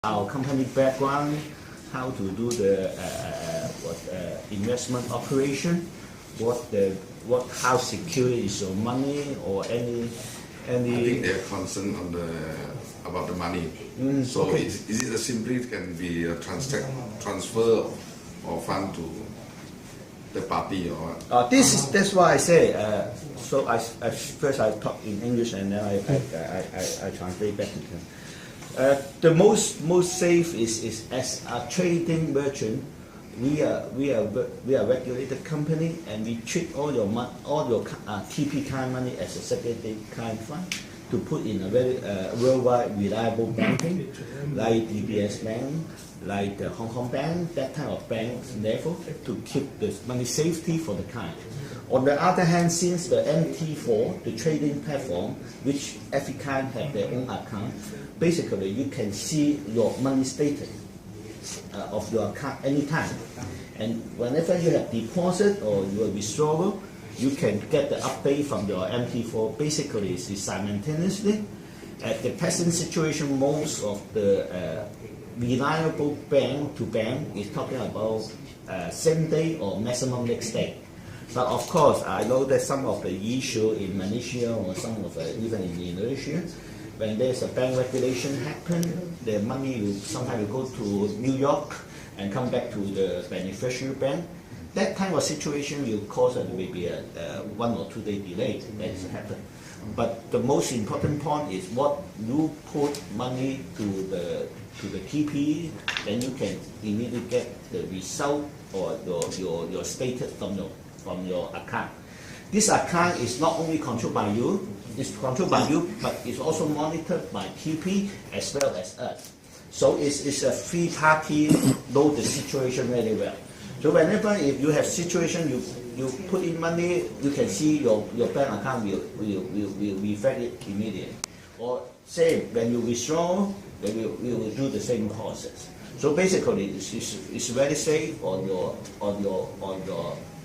our company background, how to do the investment operation, how secure is your money or any. I think they are concerned on about the money. So okay. is it simply can be a transfer or fund to the party or? That's why I say. So first I talk in English and then I translate back to them. The most safe is as a trading merchant. We are a regulated company and we treat all your TP kind money as a segregated kind fund to put in a very worldwide reliable banking like DBS Bank, like the Hong Kong Bank, that type of banks level to keep the money safety for the client. On the other hand, since the MT4, the trading platform, which every client have their own account, basically you can see your money status of your account anytime. And whenever you have deposit or you are withdrawal, you can get the update from your MT4. Basically, it's simultaneously. At the present situation, most of the reliable bank to bank is talking about same day or maximum next day. But of course, I know that some of the issue in Malaysia or some of even in Indonesia, when there's a bank regulation happen, the money will sometimes go to New York and come back to the beneficiary bank. That kind of situation will cause maybe a 1 or 2 day delay. That has happened. But the most important point is what you put money to the TP, then you can immediately get the result or your status from your account. This account is not only controlled by you, but it's also monitored by TP as well as us. So it's a free party know the situation very well. So whenever if you have situation, you put in money, you can see your bank account will reflect it immediately. Or say when you withdraw, we will do the same process. So basically, it's very safe on your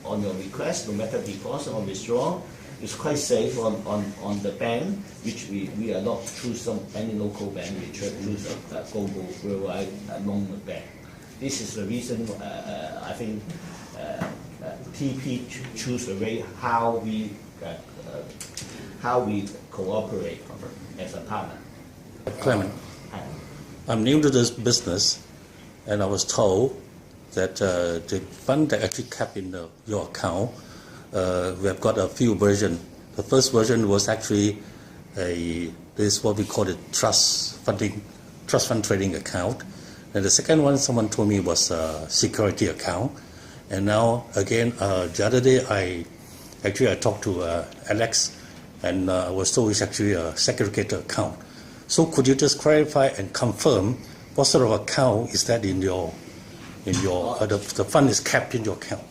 request, no matter deposit or withdrawal. It's quite safe on the bank, which we are not choose any local bank. We choose a global worldwide known bank. This is the reason I think TP choose the way how we cooperate as a partner. Clement, I'm new to this business, and I was told that the fund that actually kept in your account, we have got a few versions. The first version was actually this what we call the trust fund trading account. And the second one, someone told me was a security account. And now again, the other day I talked to Alex, and I was told it's actually a segregated account. So could you just clarify and confirm what sort of account is that in your the fund is kept in your account?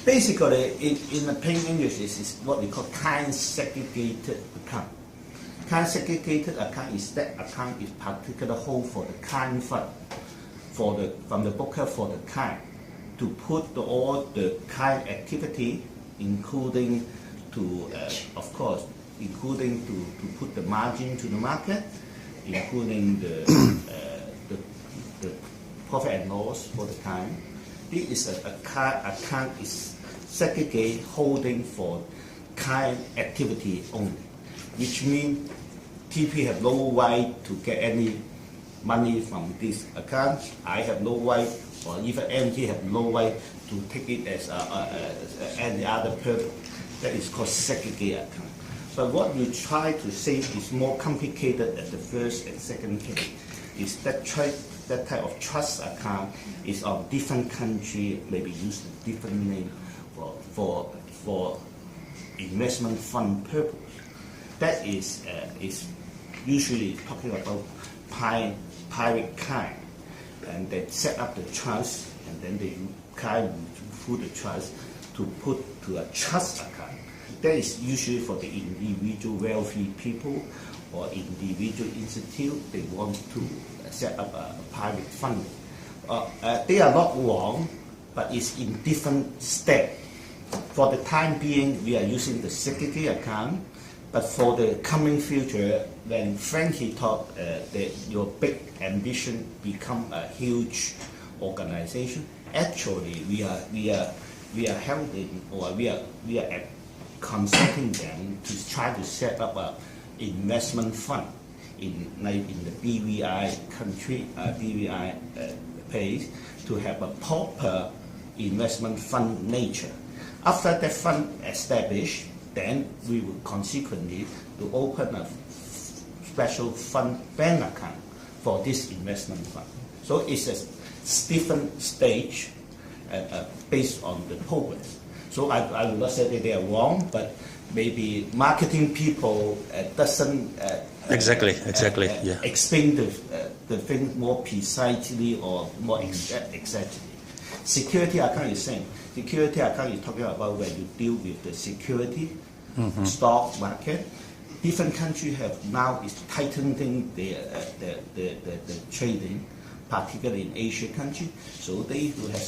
Basically, in the plain English, this is what we call client segregated account. Client segregated account is that account is particular hold for the client fund, from the broker for the client, to put all the client activity, including to put the margin to the market, including the profit and loss for the client. This is account is segregate holding for client activity only, which means TP have no right to get any money from this account. I have no right, or even MT have no right to take it as any other purpose. That is called segregated account. But what we try to say is more complicated at the first and second case. Is that type of trust account is of different country, maybe use a different name for investment fund purpose. That is usually talking about private client, and they set up the trust, and then they client through the trust to put to a trust account. That is usually for the individual wealthy people or individual institute. They want to set up a private fund. They are not wrong, but it's in different steps. For the time being, we are using the security account But for the coming future, when Frankie thought that your big ambition become a huge organization, actually we are helping, or we are consulting them to try to set up a investment fund in the BVI country, BVI place, to have a proper investment fund nature. After that fund established, then we will consequently to open a special fund bank account for this investment fund. So it's a different stage based on the progress. So I will not say that they are wrong, but maybe marketing people doesn't exactly, yeah. explain the thing more precisely or more exactly. Security account is same. Security account is talking about when you deal with the security, stock market. Different countries have now is tightening the trading, particularly in Asia country. So they will have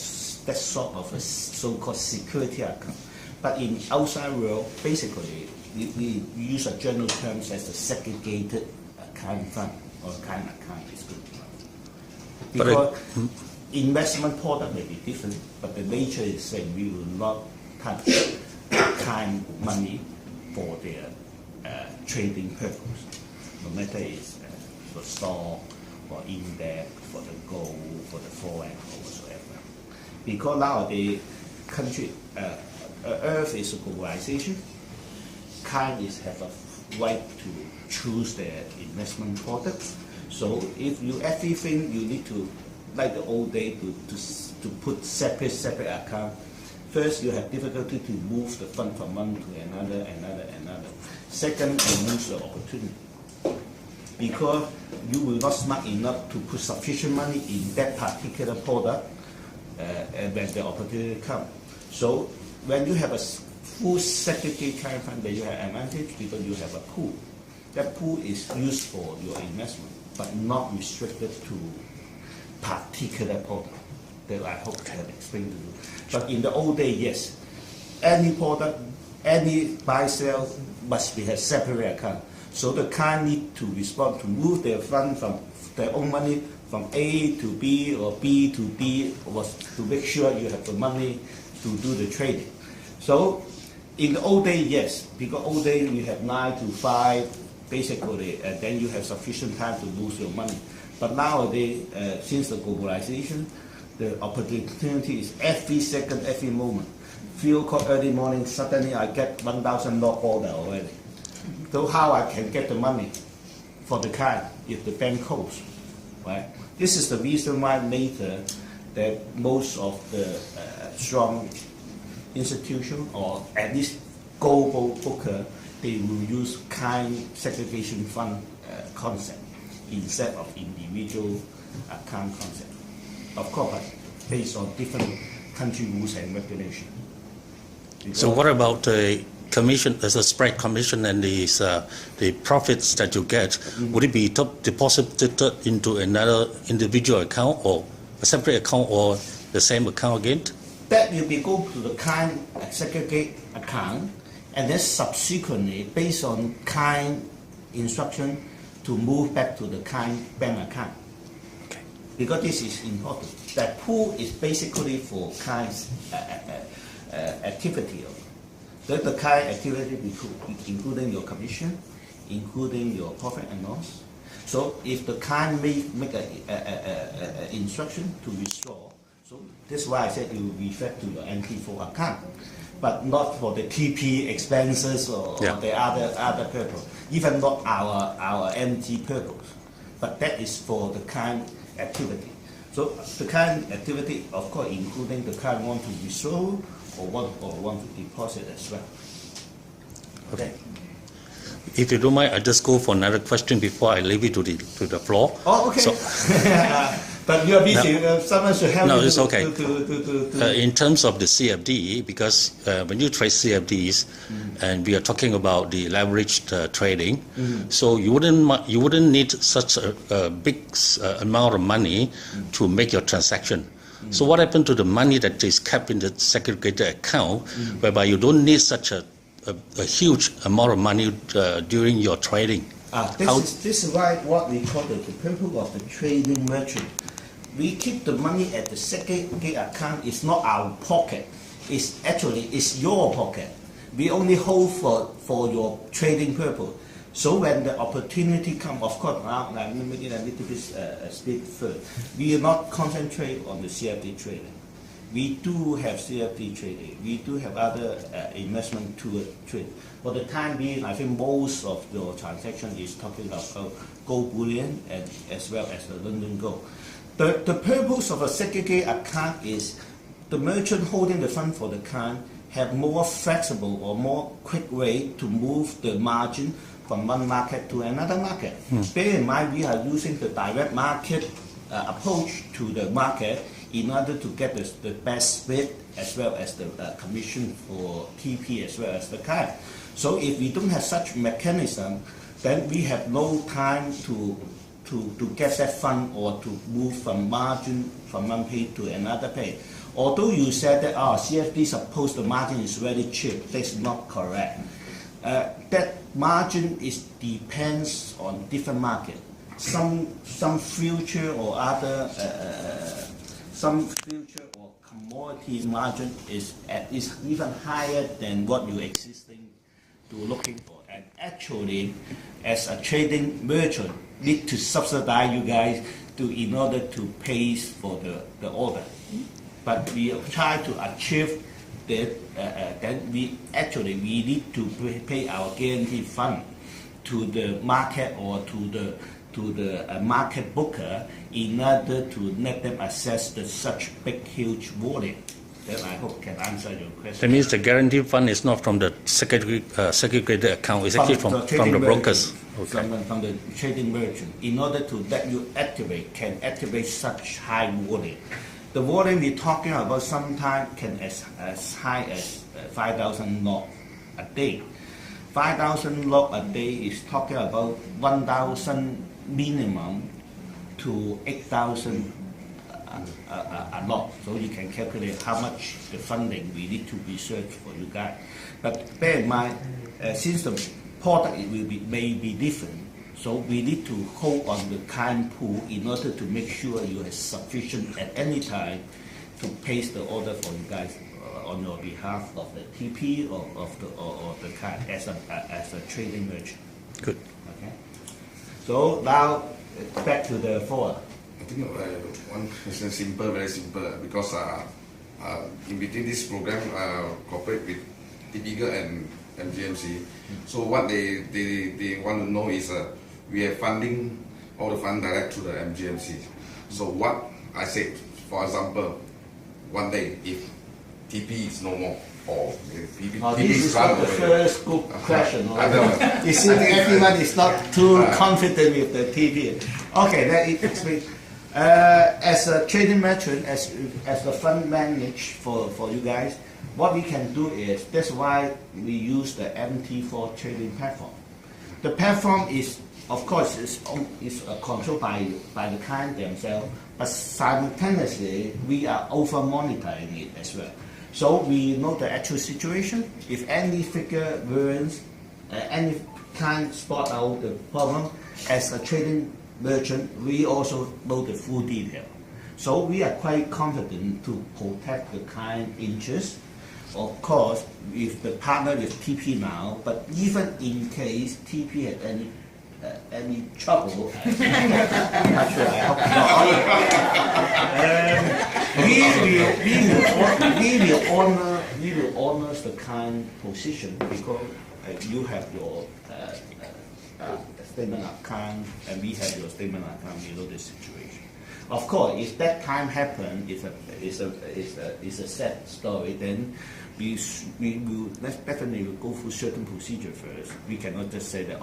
that sort of a so-called security account. But in outside world, basically, we use a general terms as a segregated account fund or kind account is good. Because investment product may be different, but the nature is the same. We will not touch kind money for their trading purpose, no matter it's for stock, for index, for the gold, for the forex, or whatsoever. Because nowadays, country, Earth is a globalization. Kind is have a right to choose their investment products. So if you everything you need to, like the old day, to put separate account. First, you have difficulty to move the fund from one to another. Second, you lose the opportunity because you will not smart enough to put sufficient money in that particular product and when the opportunity comes. So when you have a full segregated kind of fund, then you have advantage because you have a pool. That pool is used for your investment, but not restricted to particular product. That I hope I have explained to you. But in the old days, yes, any product, any buy sell must be a separate account. So the client need to respond to move their fund from their own money from A to B or B to D, was to make sure you have the money to do the trading. So in the old days, yes, because old days you have 9 to 5 basically, and then you have sufficient time to lose your money. But nowadays, since the globalization, the opportunity is every second, every moment. Few o'clock early morning, suddenly I get 1,000 lot order already. So how I can get the money for the client if the bank closed, right? This is the reason why later that most of the strong institution or at least global booker, they will use kind segregation fund concept instead of individual account concept. Of course, based on different country rules and regulations. So what about the commission, as a spread commission and the profits that you get? Would it be deposited into another individual account or a separate account or the same account again? That will be go to the kind segregate account, and then subsequently, based on kind instruction, to move back to the kind bank account. Okay. Because this is important. That pool is basically for kind activity. The kind activity including your commission, including your profit and loss. So if the kind make a instruction to restore, so that's why I said you refer to your NT4 account, but not for the TP expenses or the other purpose, even not our NT purpose, but that is for the kind activity. So the kind activity, of course, including the kind want to restore or want to deposit as well. Okay. If you don't mind, I just go for another question before I leave it to the floor. Oh, okay. So, but you are busy. Someone should help you. No, it's okay. To in terms of the CFD, because when you trade CFDs, and we are talking about the leveraged trading, so you wouldn't need such a big amount of money to make your transaction. So what happened to the money that is kept in the segregated account, whereby you don't need such a a huge amount of money during your trading. This is why what we call the purpose of the trading merchant. We keep the money at the segregated account. It's not our pocket. It's your pocket. We only hold for your trading purpose. So when the opportunity comes, of course, now let me make it a little bit speak first. We will not concentrate on the CFD trading. We do have CFD trading. We do have other investment tool trade. For the time being, I think most of your transaction is talking about gold bullion and as well as the London gold. The purpose of a segregated account is the merchant holding the fund for the client have more flexible or more quick way to move the margin from one market to another market. Bear in mind, we are using the direct market approach to the market in order to get the best rate as well as the commission for TP as well as the client. So if we don't have such mechanism, then we have no time to get that fund or to move from margin from one pay to another pay. Although you said that CFD suppose the margin is very cheap, that's not correct. That margin depends on different market. Some future or other commodity margin is even higher than what you existing to looking for. And actually, as a trading merchant, need to subsidize you guys in order to pay for the order. But we try to achieve that. Then we need to pay our guarantee fund to the market or to the market booker in order to let them access such big huge volume. That I hope can answer your question. That means the guarantee fund is not from the segregated account, it's actually from the brokers. Okay. From the trading merchant, in order to let you can activate such high volume. The volume we're talking about sometimes can as high as 5,000 lot a day. 5,000 lot a day is talking about 1,000 minimum to 8,000 a lot. So you can calculate how much the funding we need to research for you guys. But bear in mind, since the product may be different, so we need to hold on the client pool in order to make sure you have sufficient at any time to place the order for you guys on your behalf of the TP or the client as a trading merchant. Good. Okay. So now back to the forward. I think one is simple, very simple, because in between this program, cooperate with TP and MGMC. So what they want to know is we are funding all the fund direct to the MGMC. So what I said, for example, one day if TP is no more or TP this is not the first good question. You see, everyone is not too confident with the TP. Okay, let me explain. As a trading merchant, as the fund manage for you guys, what we can do is, that's why we use the MT4 trading platform. The platform is, of course, is controlled by the client themselves, but simultaneously we are over monitoring it as well. So we know the actual situation. If any figure runs, any client spot out the problem, as a trading merchant, we also know the full detail. So we are quite confident to protect the client interest. Of course, with the partner with TP now, but even in case TP had any trouble, actually I hope not. We will honor the client position because you have your statement account and we have your statement account. We know the situation. Of course, if that time happens, it's a sad story. Then we will definitely go through certain procedure first. We cannot just say that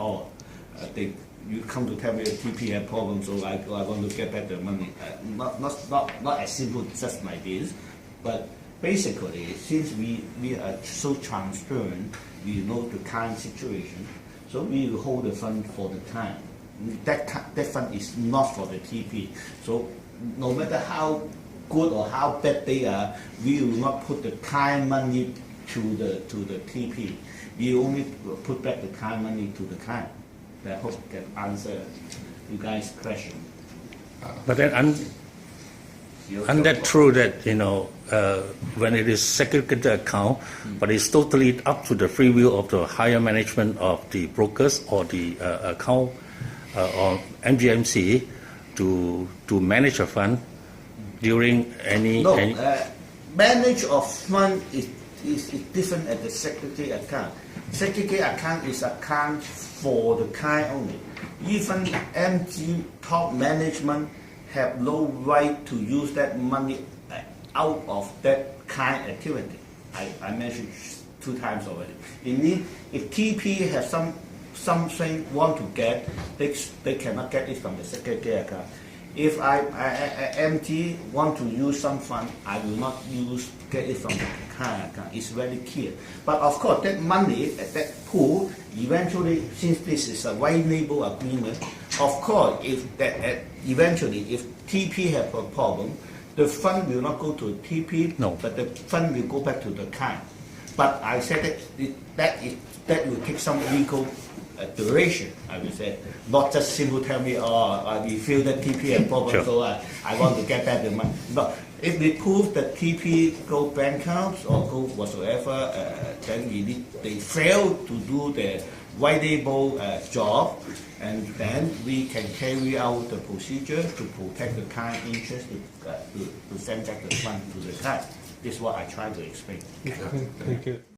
you come to tell me a TP had problems, so I want to get back the money. Not as simple just like this, but basically, since we are so transparent, we know the current situation, so we will hold the fund for the time. That fund is not for the TP. So no matter how good or how bad they are, we will not put the time money to the TP. You only put back the client money to the client. I hope that answer you guys' question. But then, and that true that when it is segregated account, but it's totally up to the free will of the higher management of the brokers or the account or MGMC to manage a fund during any. No, manage of fund is different at the secretary account. Secretary account is account for the client only. Even MG top management have no right to use that money out of that kind activity. I mentioned 2 times already. If TP has something want to get, they cannot get it from the secretary account. If MT want to use some fund, I will not get it from the client account. It's very clear. But of course, that money, that pool, eventually, since this is a white label agreement, of course, eventually, if TP have a problem, the fund will not go to TP, but the fund will go back to the client. But I said that will take some legal duration, I will say. Not just simple tell me, we feel that TP has problem, so I want to get back the money. But if we prove that TP go bankrupt or go whatsoever, then they fail to do the white label job, and then we can carry out the procedure to protect the client interest to send back the fund to the client. This is what I try to explain. Thank you.